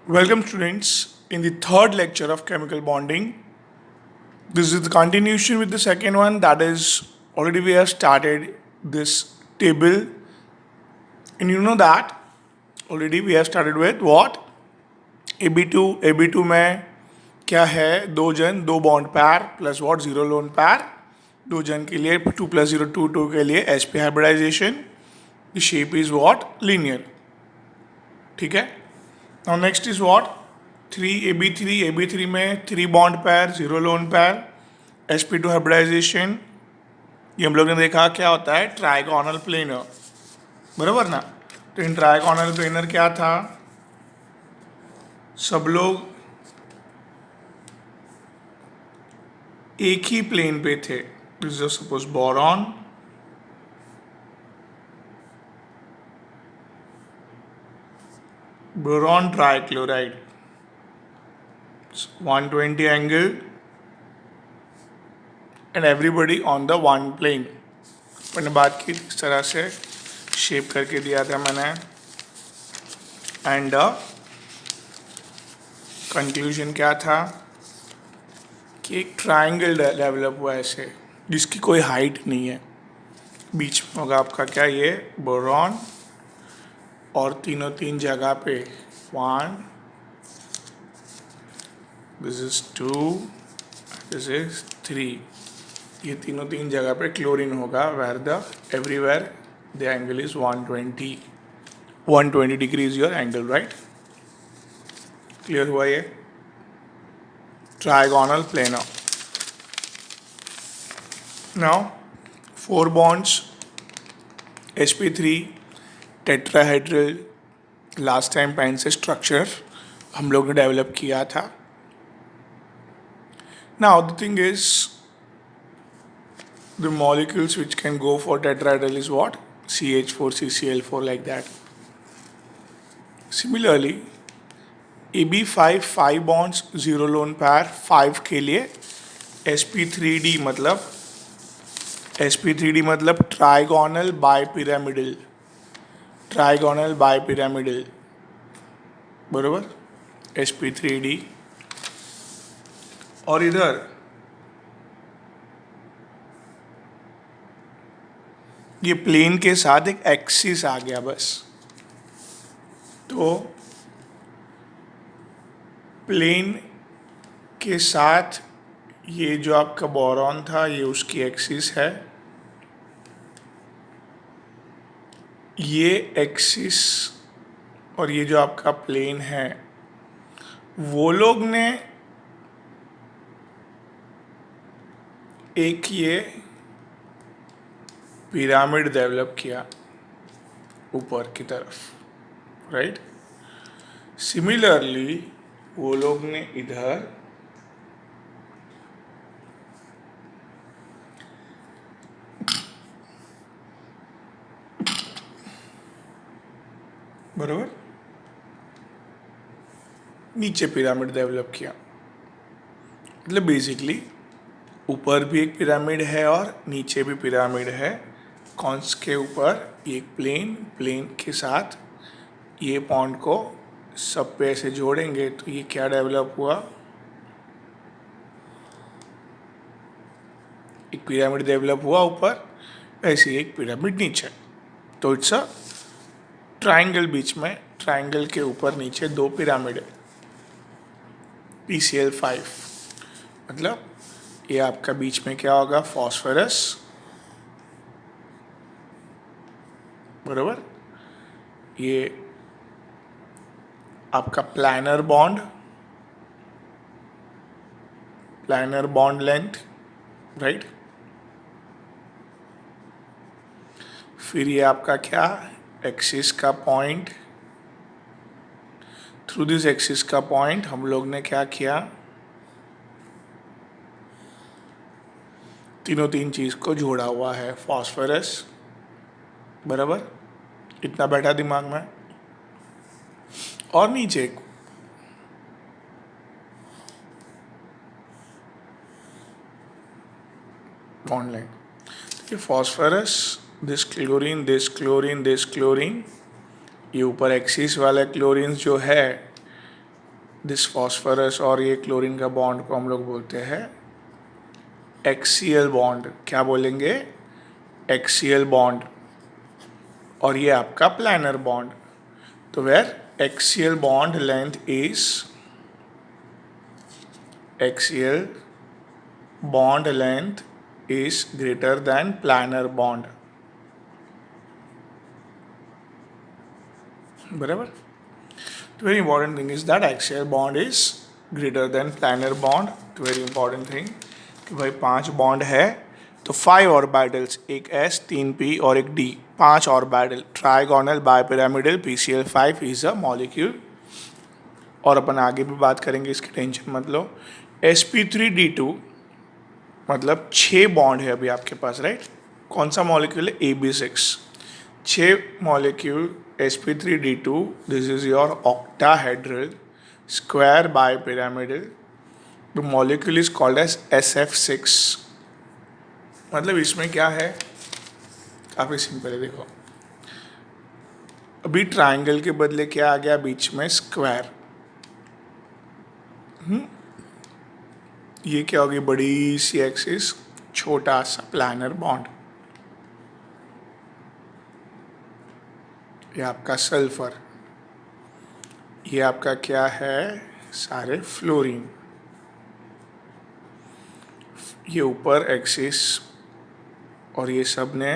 Welcome, students, in the third lecture of chemical bonding. This is the continuation with the second one. That is, already we have started this table, and you know that already we have started with what? AB2 में क्या है? दो जन दो bond पैर plus what zero loan पैर दो जन के लिए 2+0 2 के लिए sp hybridisation. The shape is what? Linear. ठीक है. Now next is what? 3AB3 में 3 बॉन्ड पैर 0 लोन पैर sp2 हाइब्रिडाइजेशन. ये हम लोग ने देखा क्या होता है? Trigonal planar. बराबर ना. तो इन ट्राइगोनल प्लेनर क्या था? सब लोग एक ही प्लेन पे थे. This is suppose boron, boron trichloride, 120 angle and everybody on the one plane. मैंने बात की इस तरह से शेप करके दिया था मैंने. एंड कंक्लूजन क्या था कि एक ट्राइंगल डेवलप हुआ ऐसे जिसकी कोई हाइट नहीं है. बीच में होगा आपका क्या? ये बोरॉन और तीनों तीन जगह पे 1, दिस इज 2, दिस इज 3. ये तीनों तीन जगह पे क्लोरीन होगा. Where the everywhere the angle is 120 degree is your angle. Right. Clear हुआ ये? Trigonal planar. Now 4 bonds sp3 tetrahedral last time pen से स्ट्रक्चर हम लोग ने डेवलप किया था. Now the thing is the molecules which can go for tetrahedral is what? CH4, CCl4, like that. Similarly, AB5 5 bonds 0 lone pair 5 के लिए sp3d मतलब trigonal bipyramidal. Trigonal bipyramidal. बरोबर. sp3d. और इधर ये प्लेन के साथ एक एक्सिस आ गया बस. तो प्लेन के साथ ये जो आपका बोरॉन था ये उसकी एक्सिस है. ये एक्सिस और ये जो आपका प्लेन है वो लोग ने एक ये पिरामिड डेवलप किया ऊपर की तरफ. राइट. सिमिलरली वो लोग ने इधर बराबर नीचे पिरामिड डेवलप किया. मतलब बेसिकली ऊपर भी एक पिरामिड है और नीचे भी पिरामिड है. कॉन्स के ऊपर एक प्लेन के साथ ये पॉइंट को सब पे ऐसे जोड़ेंगे तो ये क्या डेवलप हुआ? एक पिरामिड डेवलप हुआ ऊपर, ऐसे ही एक पिरामिड नीचे. तो इट्स अ ट्राइंगल. बीच में ट्राइंगल के ऊपर नीचे 2 पिरामिड है. PCl5 मतलब ये आपका बीच में क्या होगा? फॉस्फोरस. बराबर. ये आपका प्लानर बॉन्ड लेंथ. राइट. फिर ये आपका क्या? एक्सिस का पॉइंट. थ्रू दिस एक्सिस का पॉइंट हम लोग ने क्या किया? तीनों तीन चीज को जोड़ा हुआ है. फॉस्फोरस. बराबर. इतना बैठा दिमाग में. और नीचे बॉन्ड लेंथ. ये फॉस्फोरस, दिस क्लोरीन. ये ऊपर एक्सिस वाला क्लोरीन जो है दिस फॉस्फोरस और ये क्लोरीन का बॉन्ड को हम लोग बोलते हैं एक्सियल बॉन्ड. क्या बोलेंगे? Axial bond. और ये आपका प्लानर बॉन्ड. तो where axial bond length is axial bond length is greater than planar bond. बराबर. तो very important thing is that axial bond is greater than planar bond. तो very important thing कि भाई 5 bond है तो 5 orbitals, एक S 3 P और एक D, 5 orbital trigonal bipyramidal PCl5 is a molecule. और अपन आगे भी बात करेंगे, इसकी टेंशन मत लो. sp3d2 मतलब 6 बॉन्ड है अभी आपके पास, राइट. कौन सा मॉलिक्यूल है? AB6. 6 molecule sp3d2. This is your octahedral square bipyramidal. The molecule is called as SF6. मतलब इसमें क्या है? काफ़ी सिंपल है. देखो अभी ट्राइंगल के बदले क्या आ गया बीच में? स्क्वायर. ये क्या होगी? बड़ी सी एक्सिस, छोटा सा प्लानर बॉन्ड. ये आपका सल्फर. ये आपका क्या है? सारे फ्लोरीन. ये ऊपर एक्सिस और ये सब ने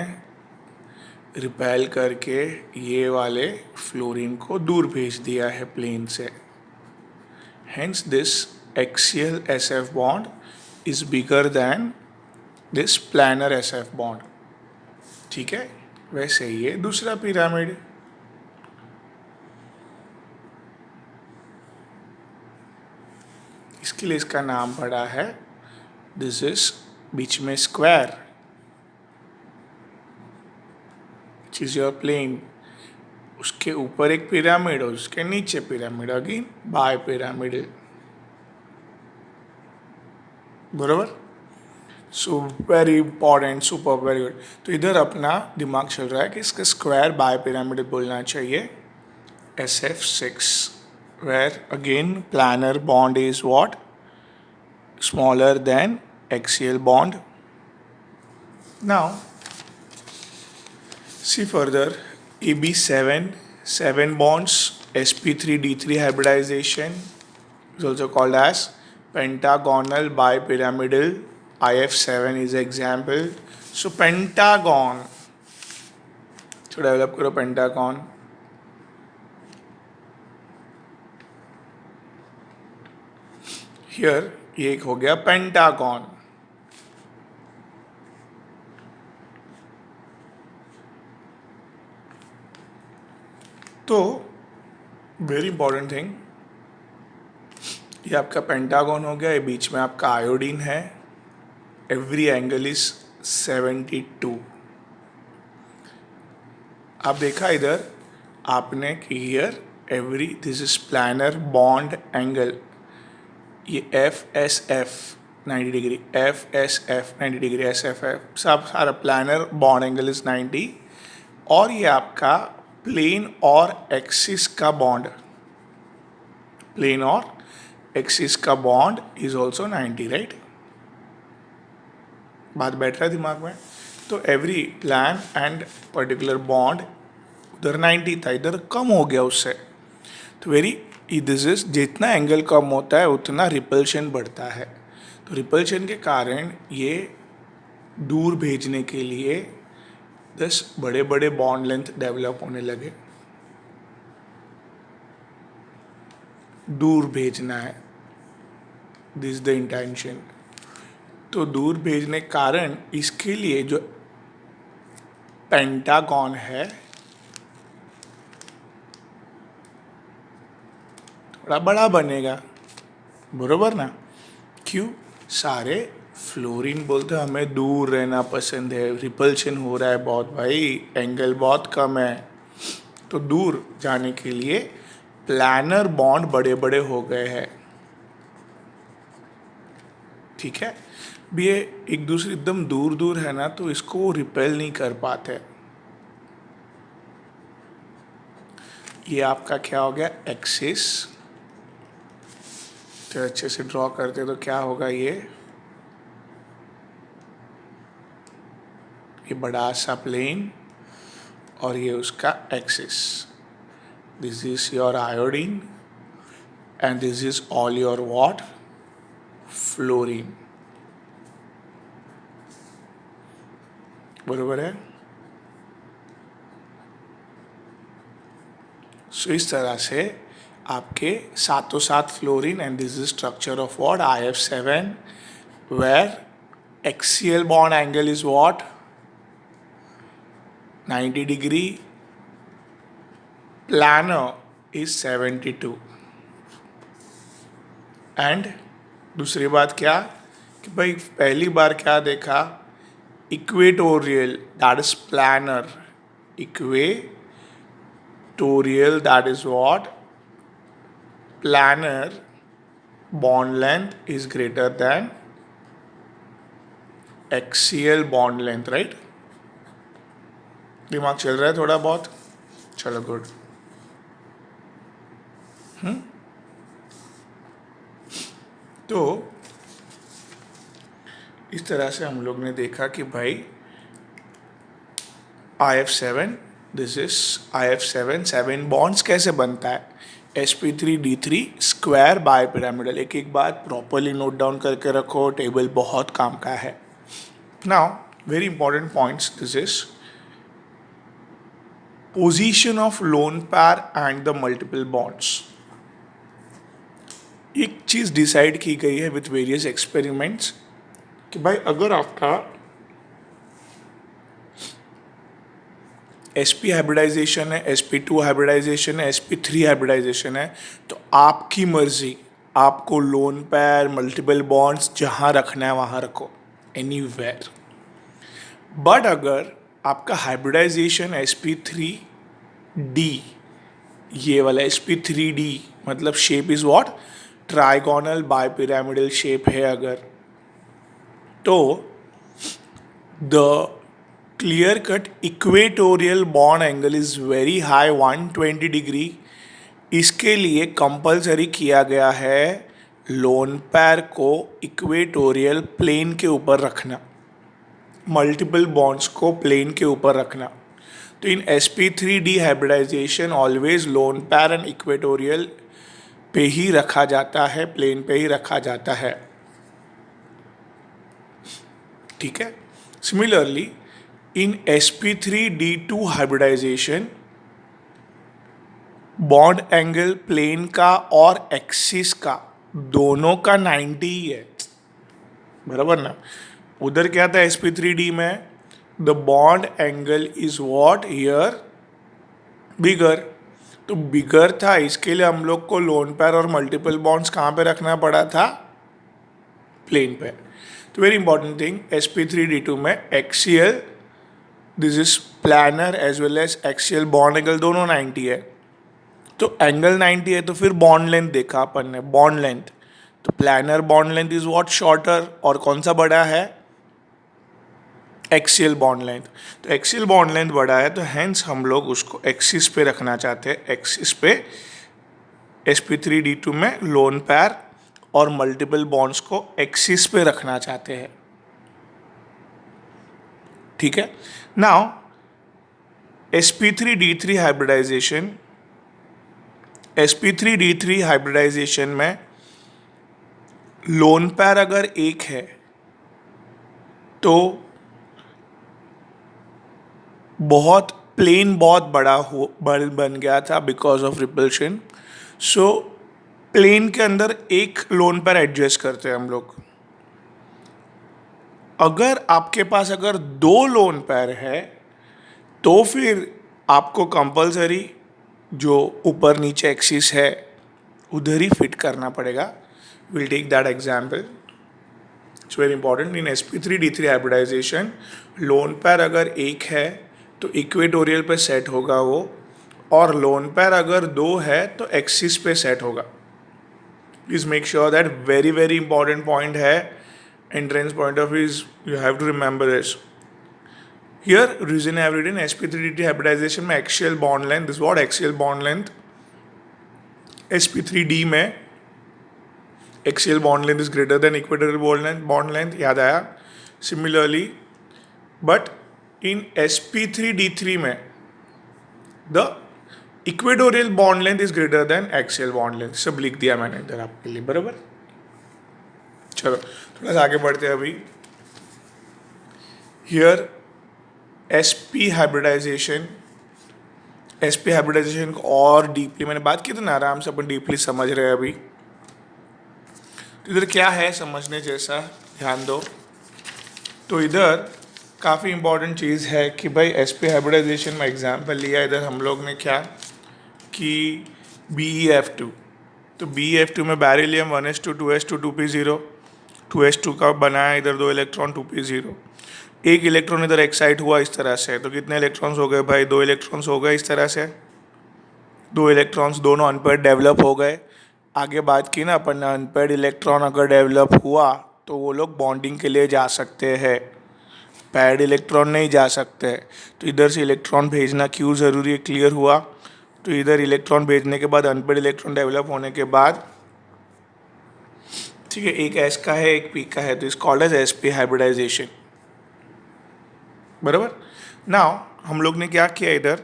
रिपेल करके ये वाले फ्लोरीन को दूर भेज दिया है प्लेन से. Hence this axial SF bond is bigger than this planar SF bond. ठीक है. वैसे ये दूसरा पिरामिड. इसके लिए इसका नाम पड़ा है, दिस इज बीच में square which is your plane. उसके ऊपर एक पिरामिड और उसके नीचे पिरामिड, अगेन बाय पिरामिड. बराबर. So very important, super, very good. तो इधर अपना दिमाग चल रहा है कि इसका स्क्वायर बाय पिरामिड बोलना चाहिए SF6, where again planar bond is what? Smaller than axial bond. Now see further. AB7, 7 bonds, sp3d3 hybridization is also called as pentagonal bipyramidal. IF7 is example. So pentagon, so develop करो pentagon. Here ये एक हो गया pentagon. तो very important thing, ये आपका pentagon हो गया. ये बीच में आपका आयोडीन है. Every angle is 72. आप देखा इधर आपने कि here every, this is planar bond angle. ये FSF 90 degree, FSF 90 degree, SFF सब सारा प्लानर बॉन्ड एंगल इज 90. और ये आपका प्लेन और एक्सिस का बॉन्ड, प्लेन और एक्सिस का बॉन्ड इज ऑल्सो 90, राइट. बात बैठ रहा है दिमाग में. तो every plan and particular bond उधर 90 था, इधर कम हो गया उससे. तो वेरी दिस इज, जितना एंगल कम होता है उतना रिपल्शन बढ़ता है. तो रिपल्शन के कारण ये दूर भेजने के लिए 10 बड़े बड़े बॉन्ड लेंथ डेवलप होने लगे. दूर भेजना है, दिस इज द इंटेंशन. तो दूर भेजने के कारण इसके लिए जो पेंटागन है थोड़ा बड़ा बनेगा. बरोबर ना? क्यों? सारे फ्लोरीन बोलते हैं हमें दूर रहना पसंद है, रिपल्शन हो रहा है बहुत भाई, एंगल बहुत कम है. तो दूर जाने के लिए प्लानर बॉन्ड बड़े बड़े हो गए हैं. ठीक है. भी ये एक दूसरे एकदम दूर दूर है ना, तो इसको वो रिपेल नहीं कर पाते. ये आपका क्या हो गया? एक्सिस. तो अच्छे से ड्रॉ करते तो क्या होगा, ये बड़ा सा प्लेन और ये उसका axis. This is your iodine and this is all your what, fluorine. बरोबर है. सो इस तरह से आपके सातों सात fluorine and this is structure of what, IF7, where axial bond angle is what, 90 degree, planar is 72. एंड दूसरी बात क्या कि भाई पहली बार क्या देखा, equatorial that is planar, equatorial that is what, planar bond length is greater than axial bond length, right? दिमाग चल रहा है थोड़ा बहुत, चलो गुड. तो इस तरह से हम लोग ने देखा कि भाई IF7, this is IF7, 7 bonds कैसे बनता है, sp3d3 स्क्वायर बाय पिरामिडल. एक एक बात प्रॉपरली नोट डाउन करके रखो, टेबल बहुत काम का है. Now very important points, this is position of loan pair and the multiple bonds. एक चीज डिसाइड की गई है विथ वेरियस एक्सपेरिमेंट्स कि भाई अगर आपका sp हाइब्रिडाइजेशन है, sp2 हाइब्रिडाइजेशन है, sp3 हाइब्रिडाइजेशन है, तो आपकी मर्जी, आपको लोन पेयर मल्टीपल बॉन्ड्स जहां रखना है वहां रखो, एनीवेयर. बट अगर आपका हाइब्रिडाइजेशन sp3d, ये वाला sp3d मतलब shape is what, trigonal bipyramidal shape है अगर, तो the clear cut equatorial bond angle is very high, 120 degree. इसके लिए कंपलसरी किया गया है लोन पेयर को इक्वेटोरियल प्लेन के ऊपर रखना, मल्टीपल बॉन्ड्स को प्लेन के ऊपर रखना. तो in sp3d hybridisation always lone pair and equatorial पे ही रखा जाता है, प्लेन पे ही रखा जाता है. ठीक है. Similarly in sp3d2 hybridisation bond angle plane का और एक्सिस का दोनों का 90 ही है, बराबर ना. उधर क्या था sp3d में, the bond angle is what here, bigger. तो बिगर था, इसके लिए हम लोग को लोन पेयर और मल्टीपल बॉन्ड्स कहाँ पे रखना पड़ा था, प्लेन पे. तो वेरी इंपॉर्टेंट थिंग, sp3d2 में axial, this is planar as well as axial bond angle दोनों 90 है. तो एंगल 90 है तो फिर बॉन्ड लेंथ देखा अपन ने, बॉन्ड लेंथ, तो planar bond length is what, shorter, और कौन सा बड़ा है, एक्सियल बॉन्ड लेंथ. तो एक्सियल बॉन्ड लेंथ बड़ा है, तो हेंस हम लोग उसको एक्सिस पे रखना चाहते हैं, एक्सिस पे sp3d2 में लोन पेयर और मल्टीपल बॉन्ड्स को एक्सिस पे रखना चाहते हैं. ठीक है. Now sp3d3 hybridisation, sp3d3 hybridisation में लोन पेयर अगर एक है तो बहुत प्लेन बहुत बन गया था because of repulsion. So plane के अंदर एक लोन पेयर एडजस्ट करते हैं हम लोग. अगर आपके पास अगर दो लोन पेयर है तो फिर आपको कंपलसरी जो ऊपर नीचे एक्सिस है उधर ही फिट करना पड़ेगा. Will take that example. It's very important. In sp3d3 hybridisation lone pair अगर एक है तो इक्वेटोरियल पे सेट होगा वो, और लोन पेयर अगर दो है तो एक्सिस पे सेट होगा. Please make sure that, very very important point है, entrance point of is you have to remember this. Here reason I have written sp3d3 hybridisation में axial bond length, this what axial bond length. sp3d में axial bond length is greater than equatorial bond length, याद आया. Similarly but in sp3d3 में the equatorial bond length is greater than axial bond length. सब लिख दिया मैंने इधर आपके लिए, बराबर. चलो थोड़ा सा आगे बढ़ते हैं अभी. हियर sp हाइब्रिडाइजेशन को और डीपली मैंने बात की थी ना, आराम से अपन डीपली समझ रहे हैं अभी. तो इधर क्या है समझने जैसा, ध्यान दो. तो इधर काफ़ी इंपॉर्टेंट चीज़ है कि भाई sp हाइब्रिडाइजेशन में एग्जाम्पल लिया इधर हम लोग ने क्या कि BeF2. तो BeF2 में beryllium 1s2 2s2 2p0 2s2 का बनाया इधर 2 इलेक्ट्रॉन 2p0. एक इलेक्ट्रॉन इधर एक्साइट हुआ इस तरह से, तो कितने इलेक्ट्रॉन्स हो गए भाई, 2 इलेक्ट्रॉन्स हो गए इस तरह से. 2 इलेक्ट्रॉन्स दोनों अनपेयर्ड डेवलप हो गए. आगे बात की ना अपन, अनपेयर्ड इलेक्ट्रॉन अगर डेवलप हुआ तो वो लोग बॉन्डिंग के लिए जा सकते हैं, पैड इलेक्ट्रॉन नहीं जा सकते. तो इधर से इलेक्ट्रॉन भेजना क्यों ज़रूरी है, क्लियर हुआ. तो इधर इलेक्ट्रॉन भेजने के बाद अनपेयर्ड इलेक्ट्रॉन डेवलप होने के बाद, ठीक है, एक एस का है एक पी का है, तो इस कॉल्ड एज sp हाइब्रिडाइजेशन, बराबर. नाउ हम लोग ने क्या किया इधर,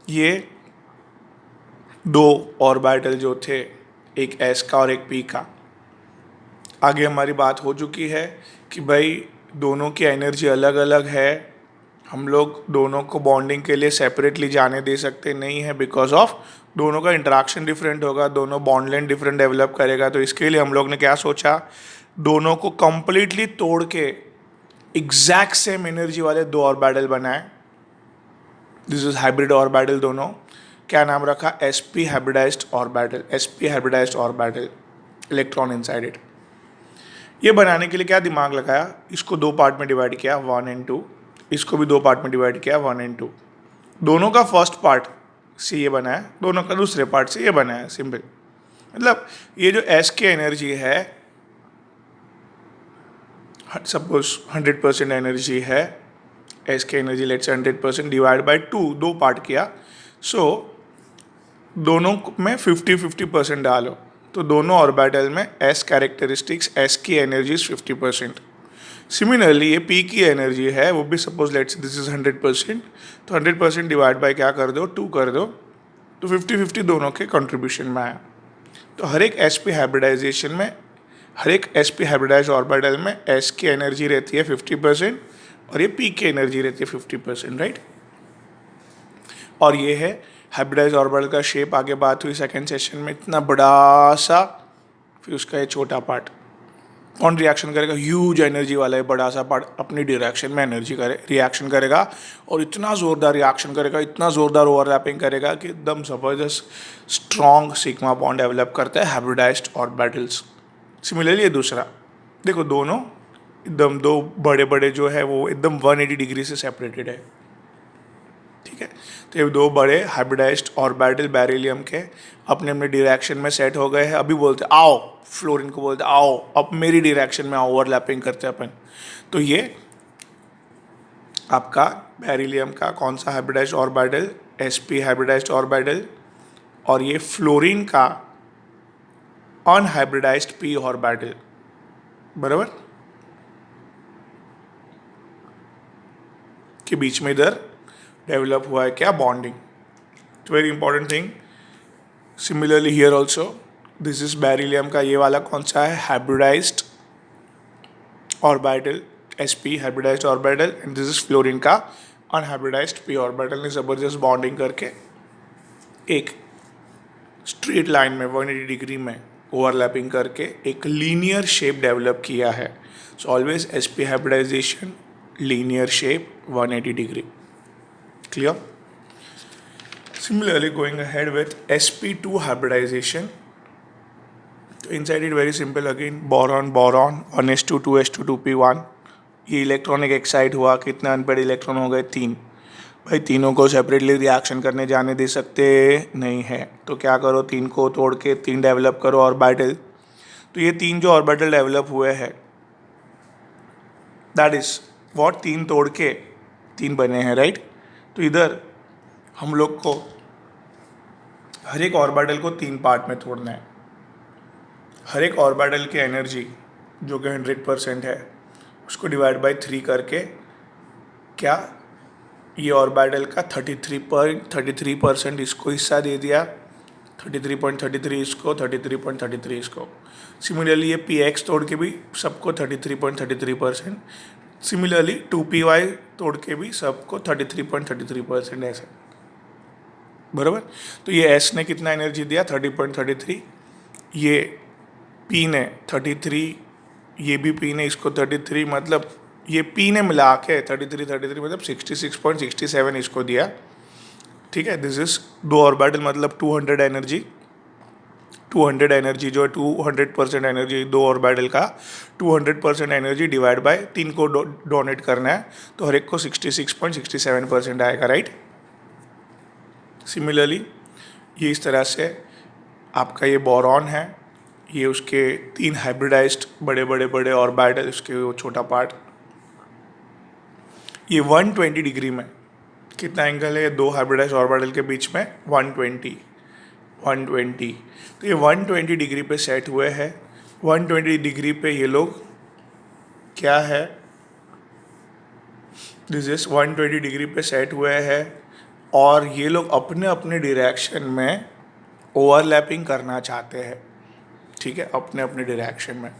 ये 2 ऑर्बिटल जो थे, एक एस का और एक पी का, आगे हमारी बात हो चुकी है कि भाई दोनों की एनर्जी अलग अलग है. हम लोग दोनों को बॉन्डिंग के लिए सेपरेटली जाने दे सकते नहीं है, बिकॉज ऑफ दोनों का इंटरेक्शन डिफरेंट होगा, दोनों बॉन्ड लेंथ डिफरेंट डेवलप करेगा. तो इसके लिए हम लोग ने क्या सोचा, दोनों को कंप्लीटली तोड़ के एग्जैक्ट सेम एनर्जी वाले 2 ऑर्बिटल बनाए. दिस इज हाइब्रिड ऑर्बिटल दोनों. क्या नाम रखा, sp hybridised orbital. sp hybridised orbital, electron inside it. ये बनाने के लिए क्या दिमाग लगाया, इसको 2 पार्ट में डिवाइड किया 1 and 2, इसको भी 2 पार्ट में डिवाइड किया 1 and 2. दोनों का फर्स्ट पार्ट से ये बनाया, दोनों का दूसरे पार्ट से ये बनाया. सिंपल. मतलब ये जो S की एनर्जी है, सपोज 100% एनर्जी है, S की energy let's say 100% divide by 2 part किया. सो दोनों में 50-50% डालो, तो दोनों ऑर्बिटल में S कैरेक्टरिस्टिक्स, S की एनर्जी इज 50%. सिमिलरली ये P की एनर्जी है, वो भी सपोज लेट्स दिस इज 100%, तो 100% डिवाइड बाय क्या कर दो, 2 कर दो, तो 50-50 दोनों के कंट्रीब्यूशन में आया. तो हर एक sp हाइब्रिडाइजेशन में, हर एक sp हाइब्रिडाइज ऑर्बिटल में S की एनर्जी रहती है 50% और ये P की एनर्जी रहती है 50%, राइट. और ये है हाइब्रिडाइज ऑर्बिटल का शेप. आगे बात हुई सेकेंड सेशन में, इतना बड़ा सा, फिर उसका ये छोटा पार्ट. कौन रिएक्शन करेगा, ह्यूज एनर्जी वाला है बड़ा सा पार्ट अपनी डायरेक्शन में एनर्जी रिएक्शन करेगा, और इतना ज़ोरदार रिएक्शन करेगा, इतना ज़ोरदार ओवरलैपिंग करेगा कि एकदम ज़बरदस्त स्ट्रॉन्ग सिग्मा बॉन्ड डेवलप करता है हाइब्रिडाइज्ड ऑर्बिटल्स. सिमिलरली ये दूसरा देखो, दोनों एकदम 2 बड़े बड़े जो है वो एकदम 180 डिग्री से सेपरेटेड है, ठीक है. तो ये 2 बड़े हाइब्रिडाइज्ड ऑर्बिटल बेरिलियम के अपने अपने डायरेक्शन में सेट हो गए हैं. अभी बोलते आओ, फ्लोरीन को बोलते आओ अब मेरी डायरेक्शन में ओवरलैपिंग करते हैं अपन. तो ये आपका बेरिलियम का कौन सा hybridised orbital, sp hybridised orbital, और ये फ्लोरीन का अनहाइब्रिडाइज्ड p ऑर्बिटल, बराबर, के बीच में इधर डेवलप हुआ है क्या, bonding. It's very important thing. Similarly here also this is beryllium का ये वाला कौन सा है, hybridised orbital, sp hybridised orbital, and this is fluorine का अनहाइब्रिडाइज्ड p ऑर्बिटल ने ज़बरदस्त बॉन्डिंग करके एक स्ट्रेट लाइन में 180 डिग्री में ओवरलैपिंग करके एक लीनियर शेप डेवलप किया है. So always sp hybridisation, linear shape, 180 degree. Clear? Similarly, going ahead with sp2 hybridization. So inside it very simple again, boron 1s2 2s2 2p1. ये electron एक excite हुआ, कितने unpaired electron हो गए, 3. भाई तीनों को सेपरेटली रिएक्शन करने जाने दे सकते नहीं है, तो क्या करो, 3 को तोड़ के 3 डेवलप करो ऑर्बिटल. तो ये 3 जो ऑर्बिटल डेवलप हुए हैं, दैट इज व्हाट, 3 तोड़ के 3 बने हैं, राइट. तो इधर हम लोग को हर एक ऑर्बिटल को 3 पार्ट में तोड़ना है. हर एक ऑर्बिटल की एनर्जी जो कि 100% है उसको डिवाइड बाई 3 करके क्या ये ऑर्बिटल का 33% इसको हिस्सा दे दिया, 33.33 इसको, 33.33 इसको। सिमिलरली ये पी एक्स तोड़ के भी सबको 33.33%, सिमिलरली 2py तोड़ के भी सबको 33.33% ऐसे, बराबर। तो ये एस ने कितना एनर्जी दिया 30.33, ये पी ने 33, ये भी पी ने इसको 33, मतलब ये पी ने मिला के 33 मतलब 66.67 इसको दिया, ठीक है। दिस इज दो ऑर्बिटल मतलब 200 एनर्जी, 200 एनर्जी जो है 200% एनर्जी दो ऑर्बिटल का 200% एनर्जी डिवाइड बाय 3 को डोनेट करना है, तो हर एक को 66.67% आएगा, राइट। सिमिलरली ये इस तरह से आपका ये बोरॉन है, ये उसके 3 हाइब्रिडाइज्ड बड़े बड़े बड़े ऑर्बिटल, उसके वो छोटा पार्ट, ये 120 डिग्री में कितना एंगल है दो हाइब्रिडाइज्ड ऑर्बिटल के बीच में 120, तो ये 120 डिग्री पे सेट हुए हैं। 120 डिग्री पे ये लोग क्या है, दिस इज 120 डिग्री पे सेट हुए हैं और ये लोग अपने अपने डायरेक्शन में ओवरलैपिंग करना चाहते हैं, ठीक है। अपने अपने डायरेक्शन में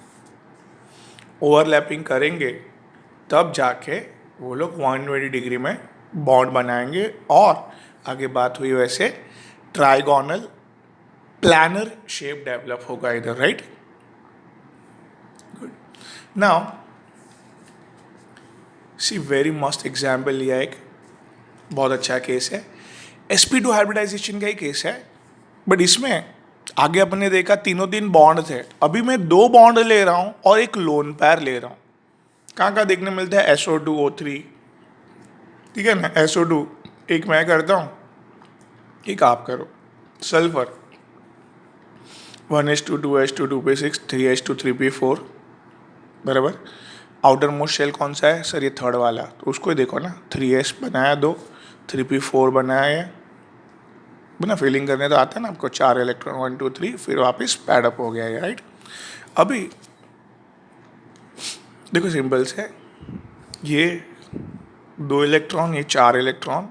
ओवरलैपिंग करेंगे तब जाके वो लोग 120 डिग्री में बॉन्ड बनाएंगे और आगे बात हुई वैसे ट्राइगोनल प्लानर शेप डेवलप होगा इधर, right. Good. Now see very मस्त एग्जाम्पल लिया, एक बहुत अच्छा केस है, sp2 हाइब्रिडाइजेशन का ही केस है, बट इसमें आगे अपन ने देखा तीन बॉन्ड थे, अभी मैं 2 बॉन्ड ले रहा हूं और एक लोन पैर ले रहा हूं। कहाँ देखने मिलता है SO2O3, ठीक है ना। SO2 एक मैं करता हूँ, एक आप करो। Sulphur 1s2 2s2 2p6 3s2 3p4, बराबर। आउटर मोस्ट शेल कौन सा है सर, ये थर्ड वाला, तो उसको ही देखो ना, 3s बनाया 2, 3p4 बनाया, बना फिलिंग करने तो आता है ना आपको, 4 इलेक्ट्रॉन 1 2 3, फिर वापस पैडअप हो गया है, राइट। अभी देखो सिंपल्स है, ये 2 इलेक्ट्रॉन, ये 4 इलेक्ट्रॉन,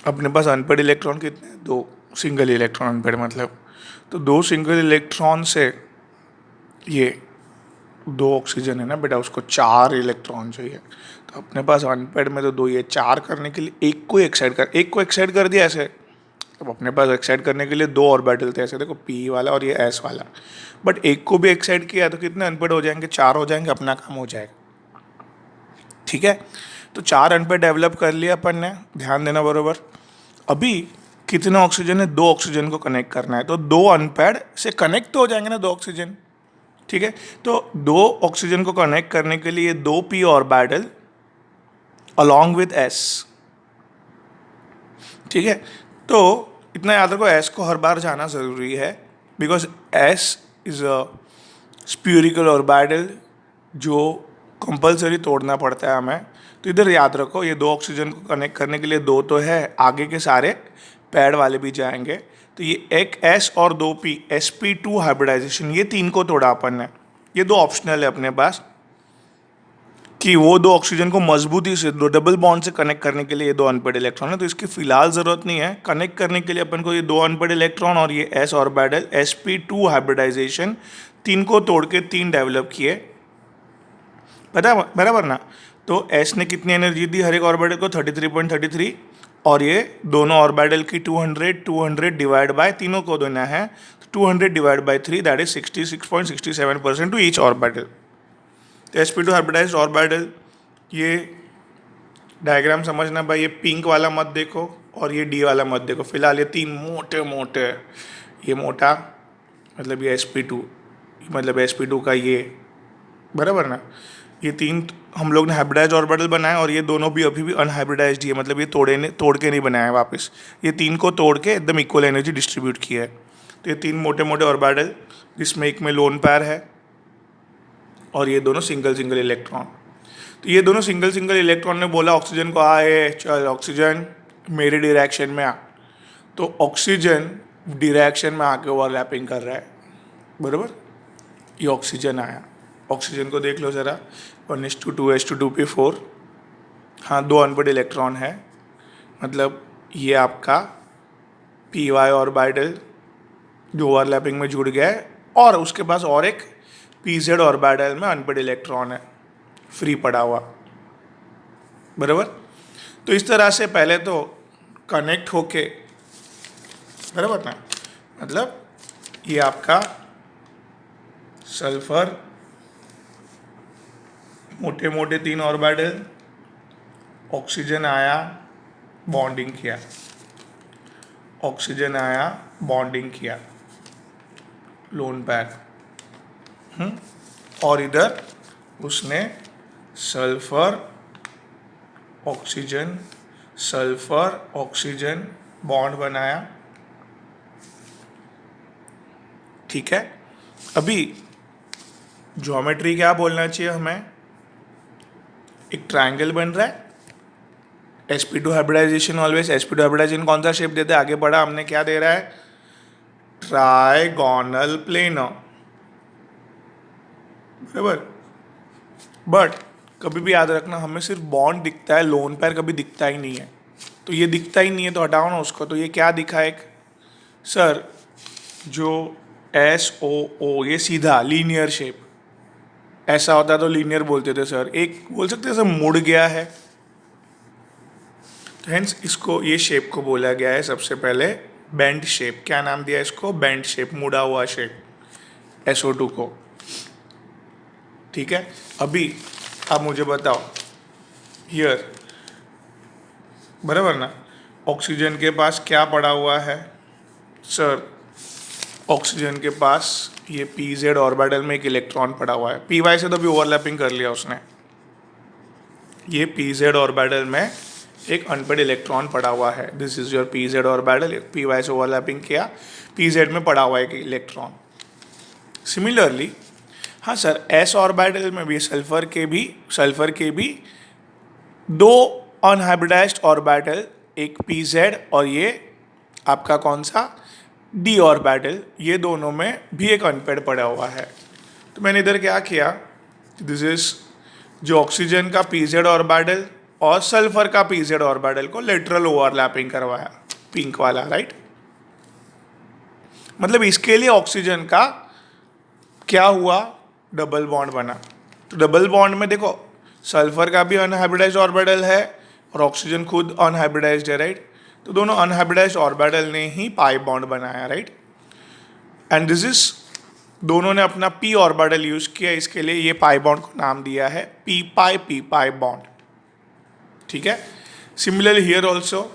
अपने पास अनपेड इलेक्ट्रॉन कितने हैं 2, सिंगल इलेक्ट्रॉन अनपेड मतलब, तो 2 सिंगल इलेक्ट्रॉन से ये 2 ऑक्सीजन है ना बेटा, उसको 4 इलेक्ट्रॉन चाहिए, तो अपने पास अनपेड में तो 2, ये 4 करने के लिए एक को एक्साइड कर दिया ऐसे, अब अपने पास एक्साइड करने के लिए 2 ऑर्बिटल थे ऐसे, देखो पी वाला और ये एस वाला, बट एक को भी एक्साइड किया तो कितने अनपेड हो जाएंगे, 4 हो जाएंगे, अपना काम हो जाएगा, ठीक है। तो 4 अनपेड डेवलप कर लिया अपन ने, ध्यान देना बरोबर। अभी कितने ऑक्सीजन है, 2 ऑक्सीजन को कनेक्ट करना है, तो 2 अनपेड से कनेक्ट हो जाएंगे ना 2 ऑक्सीजन, ठीक है। तो 2 ऑक्सीजन को कनेक्ट करने के लिए 2 P orbital along with S, ठीक है। तो इतना याद रखो, एस को हर बार जाना ज़रूरी है, because S is a spherical orbital जो कंपलसरी तोड़ना पड़ता है हमें, तो इधर याद रखो ये 2 ऑक्सीजन को कनेक्ट करने के लिए 2 तो है, आगे के सारे पैड वाले भी जाएंगे, तो ये एक एस और 2p sp2 हाइब्रिडाइजेशन, ये 3 को तोड़ा अपन ने, ये 2 ऑप्शनल है अपने पास कि वो 2 ऑक्सीजन को मजबूती से 2 डबल बॉन्ड से कनेक्ट करने के लिए ये 2 अनपेड इलेक्ट्रॉन है, तो इसकी फिलहाल ज़रूरत नहीं है। कनेक्ट करने के लिए अपन को ये 2 अनपेड इलेक्ट्रॉन और ये एस ऑर्बिटल sp2 हाइब्रिडाइजेशन 3 को तोड़ के 3 डेवलप किए, पता बराबर ना। तो एस ने कितनी एनर्जी दी हर एक ऑर्बिटल को 33.33, और ये दोनों ऑर्बिटल की 200 डिवाइड बाय तीनों को देना है, 200 divide by 3 that is 66.67% to each orbital. तो sp2 हाइब्रिडाइज्ड ऑर्बिटल, ये डायग्राम समझना भाई, ये पिंक वाला मत देखो और ये डी वाला मत देखो, फिलहाल ये 3 मोटे मोटे, ये मोटा मतलब ये sp2 मतलब sp2 का ये, बराबर ना। ये 3 हम लोग ने हाइब्रिडाइज्ड ऑर्बिटल बनाए और ये दोनों भी अभी भी अनहाइब्रिडाइज्ड ही है, मतलब ये तोड़ के नहीं बनाया है वापस, ये 3 को तोड़ के एकदम इक्वल एनर्जी डिस्ट्रीब्यूट किया है। तो ये 3 मोटे मोटे ऑर्बिटल, जिसमें एक में लोन पैर है और ये दोनों सिंगल इलेक्ट्रॉन। तो ये दोनों सिंगल इलेक्ट्रॉन ने बोला ऑक्सीजन को, आए चल ऑक्सीजन मेरे डायरेक्शन में आ, तो ऑक्सीजन डायरेक्शन में आके ओवरलैपिंग कर रहा है, बराबर। ये ऑक्सीजन आया, ऑक्सीजन को देख लो ज़रा, 1:2 H2 2p4। हाँ, 2 अनपेड इलेक्ट्रॉन है, मतलब ये आपका पी वाई ऑर्बिटल जो ओवरलैपिंग में जुड़ गया है, और उसके पास और एक पी जेड ऑर्बिटल में अनपेड इलेक्ट्रॉन है फ्री पड़ा हुआ, बराबर। तो इस तरह से पहले तो कनेक्ट होके, बराबर ना, मतलब ये आपका सल्फर मोटे मोटे 3 ऑर्बिटल, ऑक्सीजन आया बॉन्डिंग किया, ऑक्सीजन आया बॉन्डिंग किया, लोन पैर, और इधर उसने sulphur oxygen sulphur oxygen bond बनाया, ठीक है। अभी ज्योमेट्री क्या बोलना चाहिए हमें, एक ट्रायंगल बन रहा है, sp2 hybridisation always, sp2 hybridisation कौन सा शेप देते हैं, आगे बढ़ा हमने, क्या दे रहा है, ट्राइगोनल प्लेनर, बराबर। बट कभी भी याद रखना, हमें सिर्फ बॉन्ड दिखता है, लोन पैर कभी दिखता ही नहीं है। तो ये दिखता ही नहीं है तो हटाओ ना उसको। तो ये क्या दिखा एक, सर जो SOO ये सीधा लीनियर शेप, ऐसा होता तो लीनियर बोलते थे सर, एक बोल सकते हैं सर मुड़ गया है, तो हेंस इसको, ये शेप को बोला गया है सबसे पहले बेंड शेप। क्या नाम दिया इसको, बेंड शेप, मुड़ा हुआ शेप, SO2 को, ठीक है। अभी आप मुझे बताओ, हियर, बराबर ना, ऑक्सीजन के पास क्या पड़ा हुआ है सर, ऑक्सीजन के पास ये PZ ऑर्बिटल में एक इलेक्ट्रॉन पड़ा हुआ है, PY से तो भी ओवरलैपिंग कर लिया उसने, ये PZ ऑर्बिटल में एक अनपेड इलेक्ट्रॉन पड़ा हुआ है, this is your PZ orbital, PY से ओवरलैपिंग किया, PZ में पड़ा हुआ है एक इलेक्ट्रॉन। सिमिलरली हाँ सर, S ऑर्बिटल में भी सल्फर के भी 2 अनहाइब्रिडाइज्ड ऑर्बिटल, एक PZ और ये आपका कौन सा D ऑर्बिटल, ये दोनों में भी एक अनपेड पड़ा हुआ है। तो मैंने इधर क्या किया, दिस इज जो ऑक्सीजन का PZ ऑर्बिटल और सल्फर का PZ ऑर्बिटल को लेटरल ओवरलैपिंग करवाया, पिंक वाला, राइट। मतलब इसके लिए ऑक्सीजन का क्या हुआ, डबल बॉन्ड बना। तो डबल बॉन्ड में देखो, सल्फर का भी अनहाइब्रिडाइज्ड ऑर्बिटल है और ऑक्सीजन खुद अनहाइब्रिडाइज्ड है, राइट। तो दोनों अनहाइब्रिडाइज्ड ऑर्बिटल ने ही पाई बॉन्ड बनाया, राइट। एंड दिस इज, दोनों ने अपना p ऑर्बिटल यूज किया, इसके लिए ये पाई बॉन्ड को नाम दिया है p पाई बॉन्ड, ठीक है। सिमिलरली हियर ऑल्सो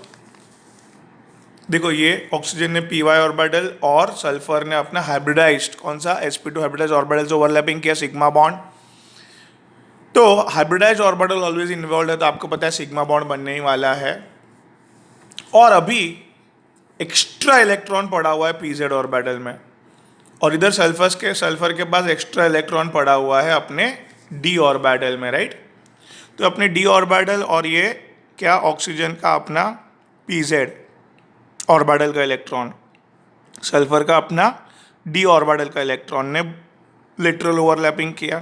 देखो, ये ऑक्सीजन ने py ऑर्बिटल और सल्फर ने अपना हाइब्रिडाइज्ड कौन सा sp2 हाइब्रिडाइज्ड ऑर्बिटल से ओवरलैपिंग किया, सिग्मा बॉन्ड। तो हाइब्रिडाइज्ड ऑर्बिटल ऑलवेज इन्वॉल्व है, तो आपको पता है सिग्मा बॉन्ड बनने ही वाला है। और अभी एक्स्ट्रा इलेक्ट्रॉन पड़ा हुआ है pz ऑर्बिटल में, और इधर सल्फर के पास एक्स्ट्रा इलेक्ट्रॉन पड़ा हुआ है अपने d ऑर्बिटल में, राइट। तो अपने d ऑर्बिटल और ये क्या, ऑक्सीजन का अपना pz ऑर्बिटल का इलेक्ट्रॉन, सल्फर का अपना d ऑर्बिटल का इलेक्ट्रॉन ने लेटरल ओवरलैपिंग किया।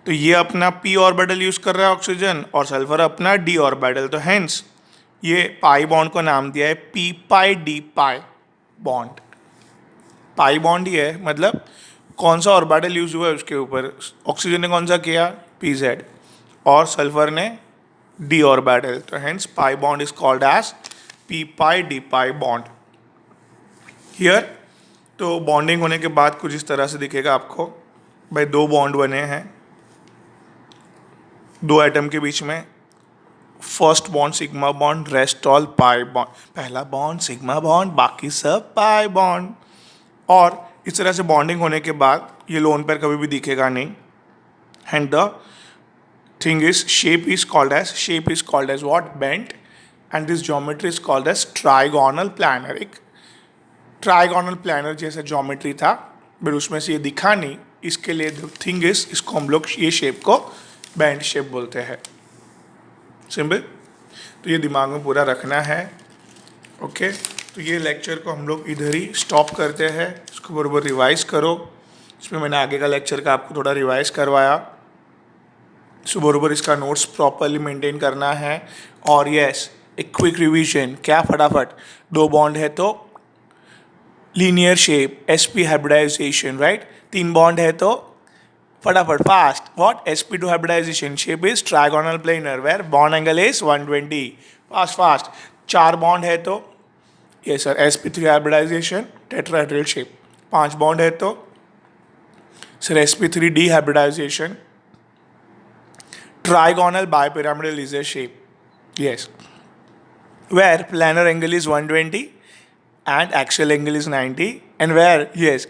तो ये अपना p ऑर्बिटल यूज कर रहा है ऑक्सीजन और सल्फर अपना d ऑर्बिटल, तो हेंस ये पाई बॉन्ड को नाम दिया है p pi d pi bond. Pi bond ही है, मतलब कौन सा ऑर्बिटल यूज हुआ है उसके ऊपर, ऑक्सीजन ने कौन सा किया, pz, और सल्फर ने d ऑर्बिटल, तो hence pi bond is called as p pi d pi bond. Here तो बॉन्डिंग होने के बाद कुछ इस तरह से दिखेगा आपको, भाई 2 बॉन्ड बने हैं 2 एटम के बीच में, first bond sigma bond, rest all pi bond, पहला बॉन्ड सिग्मा बॉन्ड, बाकी सब पाई बॉन्ड। और इस तरह से बॉन्डिंग होने के बाद ये लोन पेयर कभी भी दिखेगा नहीं। And the thing is, shape is called as what, bent, and this geometry is called as trigonal planar. एक ट्राइगोनल प्लानर जैसा ज्योमेट्री था, बट उसमें से ये दिखा नहीं, इसके लिए द थिंग इज, इसको हम लोग ये शेप को बैंड शेप बोलते हैं। सिंपल, तो ये दिमाग में पूरा रखना है, ओके। तो ये लेक्चर को हम लोग इधर ही स्टॉप करते हैं, इसको बराबर रिवाइज करो, इसमें मैंने आगे का लेक्चर का आपको थोड़ा रिवाइज करवाया। सो बरोबर इसका नोट्स प्रॉपरली मेंटेन करना है। और यस, एक क्विक रिवीजन, क्या फटाफट, दो बॉन्ड है तो linear shape, sp hybridisation, right. तीन बॉन्ड है तो फटाफट fast, what, sp2 hybridisation, shape is trigonal planar where bond angle is 120, fast fast. चार बॉन्ड है तो ये sir sp3 hybridisation, tetrahedral shape. पांच बॉन्ड है तो sir sp3d hybridisation, trigonal bipyramidal is a shape, yes, where planar angle is 120 and axial angle is 90, and where, yes,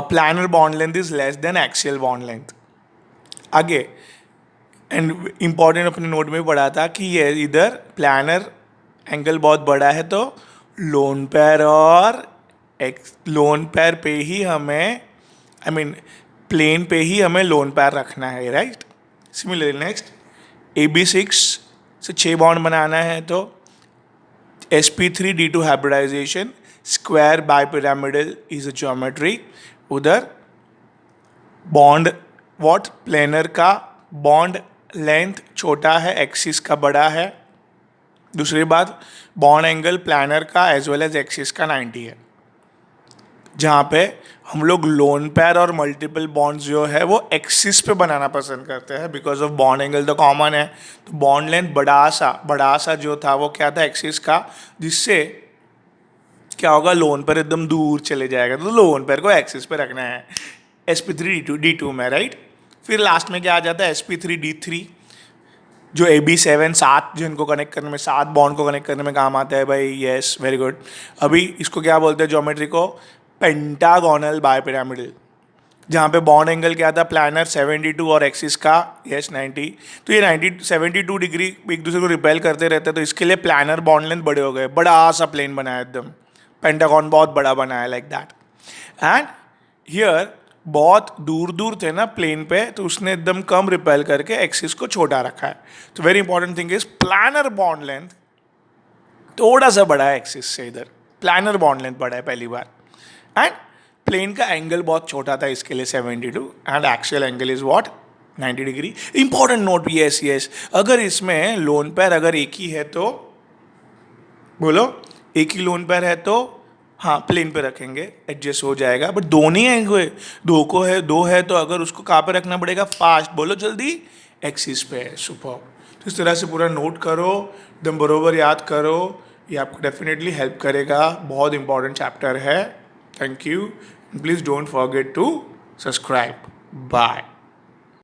planar bond length is less than axial bond length. आगे and important अपने note में पढ़ा था कि ये इधर planner angle बहुत बड़ा है तो लोन पेयर और लोन पेयर पे ही हमें, आई मीन प्लेन पे ही हमें लोन पेयर रखना है, राइट। सिमिलरली नेक्स्ट AB6 से 6 बॉन्ड बनाना है तो sp3d2 hybridisation, square bipyramidal is a geometry. उधर बॉन्ड व्हाट, प्लेनर का बॉन्ड लेंथ छोटा है, एक्सिस का बड़ा है। दूसरी बात, बॉन्ड एंगल प्लानर का एज वेल एज एक्सिस का 90 है, जहाँ पे हम लोग लोन पेयर और मल्टीपल बॉन्ड्स जो है वो एक्सिस पे बनाना पसंद करते हैं बिकॉज ऑफ बॉन्ड एंगल तो कॉमन है। तो बॉन्ड लेंथ बड़ा सा जो था वो क्या था, एक्सिस का, जिससे क्या होगा, लोन पेयर एकदम दूर चले जाएगा। तो लोन पेयर को एक्सिस पे रखना है sp3d2 में, राइट। फिर लास्ट में क्या आ जाता है, sp3d3 जो AB7 7 जिनको कनेक्ट करने में, 7 बॉन्ड को कनेक्ट करने में काम आता है भाई। Yes, very good. अभी इसको क्या बोलते हैं ज्योमेट्री को, पेंटागोनल बाइपिरामिडल, जहाँ पे बॉन्ड एंगल क्या था, प्लानर 72 और एक्सिस का यस 90। तो ये 72 डिग्री एक दूसरे को रिपेल करते रहते हैं, तो इसके लिए प्लानर बॉन्ड लेंथ बड़े हो गए, बड़ा सा प्लेन बनाया एकदम, पेंटागन बहुत बड़ा बनाया लाइक दैट। एंड हियर बहुत दूर दूर थे ना प्लेन पे, तो उसने एकदम कम रिपेल करके एक्सिस को छोटा रखा है। तो very important thing is planar bond length थोड़ा सा बड़ा है एक्सिस से, इधर प्लानर बॉन्ड लेंथ बड़ा है पहली बार। एंड प्लेन का एंगल बहुत छोटा था इसके लिए 72, and axial angle is what 90 degree. Important note, yes yes, अगर इसमें लोन पेयर अगर एक ही है तो बोलो, एक ही लोन पेयर है तो हाँ प्लेन पे रखेंगे, एडजस्ट हो जाएगा। बट दो नहीं है, दो है तो अगर उसको कहाँ पे रखना पड़ेगा, फास्ट बोलो जल्दी, एक्सिस पे है। सुपर। तो इस तरह से पूरा नोट करो, एकदम बरोबर याद करो, ये आपको डेफिनेटली हेल्प करेगा। बहुत इंपॉर्टेंट चैप्टर है। Thank you. Please don't forget to subscribe. Bye.